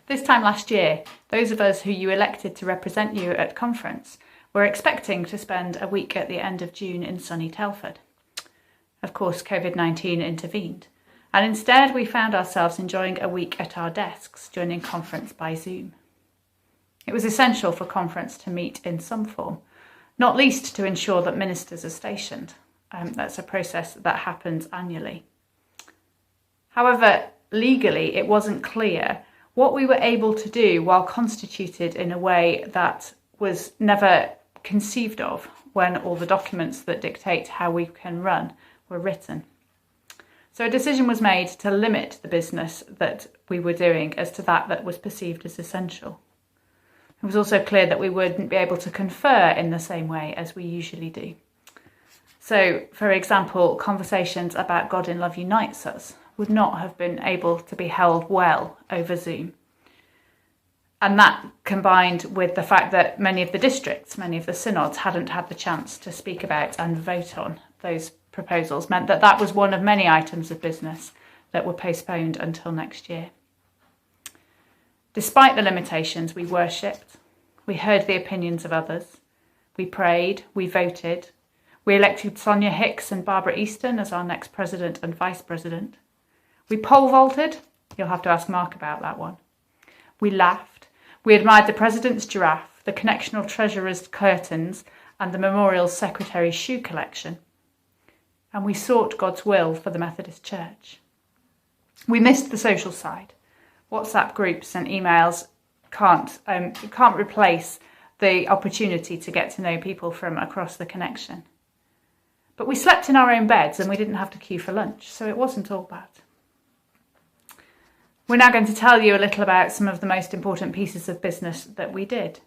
This time last year, those of us who you elected to represent you at conference were expecting to spend a week at the end of June in sunny Telford. Of course, COVID-19 intervened, and instead we found ourselves enjoying a week at our desks, joining conference by Zoom. It was essential for conference to meet in some form, not least to ensure that ministers are stationed. That's a process that happens annually. However, legally it wasn't clear what we were able to do while constituted in a way that was never conceived of when all the documents that dictate how we can run were written. So a decision was made to limit the business that we were doing as to that was perceived as essential. It was also clear that we wouldn't be able to confer in the same way as we usually do. So, for example, conversations about God in Love Unites Us would not have been able to be held well over Zoom. And that, combined with the fact that many of the districts, many of the synods hadn't had the chance to speak about and vote on those proposals, meant that that was one of many items of business that were postponed until next year. Despite the limitations, we worshipped, we heard the opinions of others, we prayed, we voted, we elected Sonia Hicks and Barbara Easton as our next president and vice president. We pole vaulted, you'll have to ask Mark about that one. We laughed, we admired the president's giraffe, the connectional treasurer's curtains and the memorial secretary's shoe collection. And we sought God's will for the Methodist Church. We missed the social side. WhatsApp groups and emails can't replace the opportunity to get to know people from across the connection. But we slept in our own beds and we didn't have to queue for lunch, so it wasn't all bad. We're now going to tell you a little about some of the most important pieces of business that we did.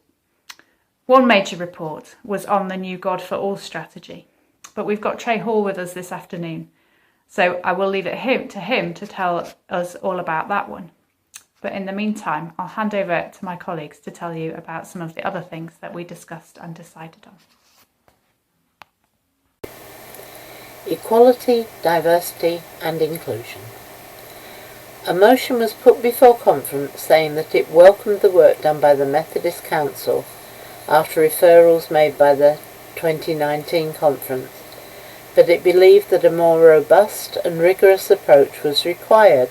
One major report was on the new God for All strategy, but we've got Trey Hall with us this afternoon, so I will leave it to him to tell us all about that one. But in the meantime, I'll hand over to my colleagues to tell you about some of the other things that we discussed and decided on. Equality, diversity and inclusion. A motion was put before conference saying that it welcomed the work done by the Methodist Council after referrals made by the 2019 conference, but it believed that a more robust and rigorous approach was required,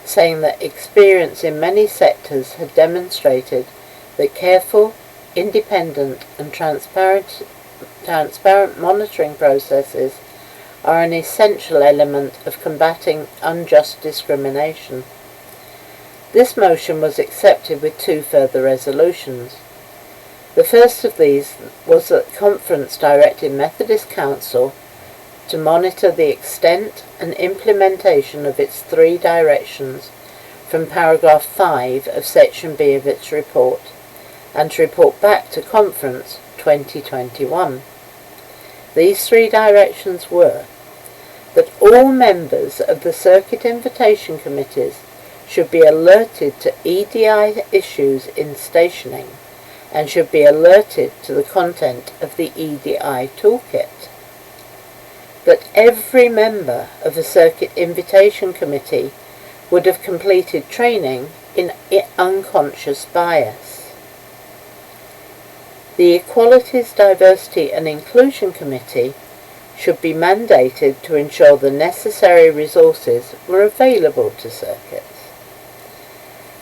saying that experience in many sectors had demonstrated that careful, independent and transparent monitoring processes are an essential element of combating unjust discrimination. This motion was accepted with 2 further resolutions. The first of these was that the conference directed Methodist Council to monitor the extent and implementation of its 3 directions from paragraph 5 of section B of its report, and to report back to conference 2021. These 3 directions were that all members of the circuit invitation committees should be alerted to EDI issues in stationing and should be alerted to the content of the EDI toolkit. That every member of a circuit invitation committee would have completed training in unconscious bias. The Equalities, Diversity and Inclusion Committee should be mandated to ensure the necessary resources were available to circuits.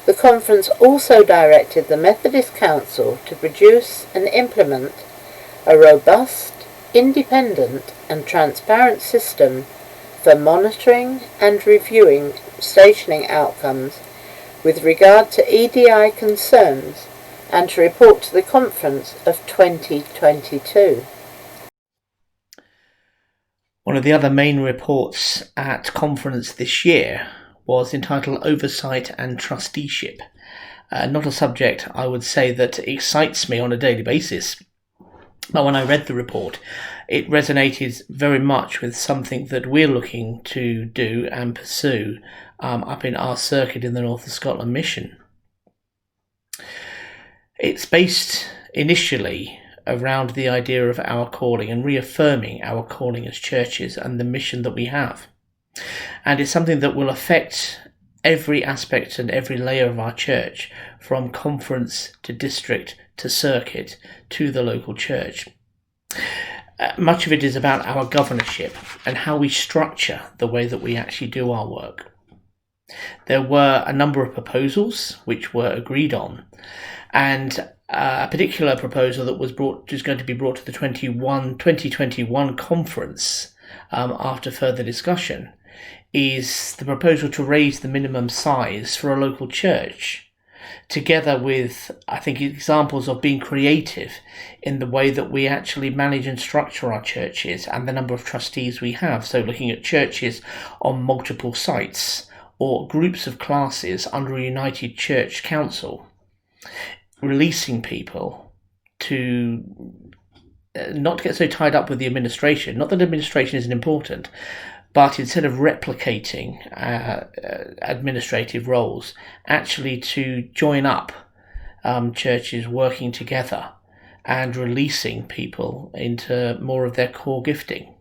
The conference also directed the Methodist Council to produce and implement a robust, independent and transparent system for monitoring and reviewing stationing outcomes with regard to EDI concerns, and to report to the conference of 2022. One of the other main reports at conference this year was entitled Oversight and Trusteeship. Not a subject I would say that excites me on a daily basis. But when I read the report, it resonated very much with something that we're looking to do and pursue up in our circuit in the North of Scotland mission. It's based initially around the idea of our calling and reaffirming our calling as churches and the mission that we have. And it's something that will affect every aspect and every layer of our church, from conference to district to circuit to the local church. Much of it is about our governorship and how we structure the way that we actually do our work. There were a number of proposals which were agreed on, and a particular proposal that was going to be brought to the 2021 conference after further discussion is the proposal to raise the minimum size for a local church, together with, I think, examples of being creative in the way that we actually manage and structure our churches and the number of trustees we have. So looking at churches on multiple sites or groups of classes under a united church council, releasing people to not get so tied up with the administration. Not that administration isn't important, but instead of replicating administrative roles, actually to join up churches working together and releasing people into more of their core gifting.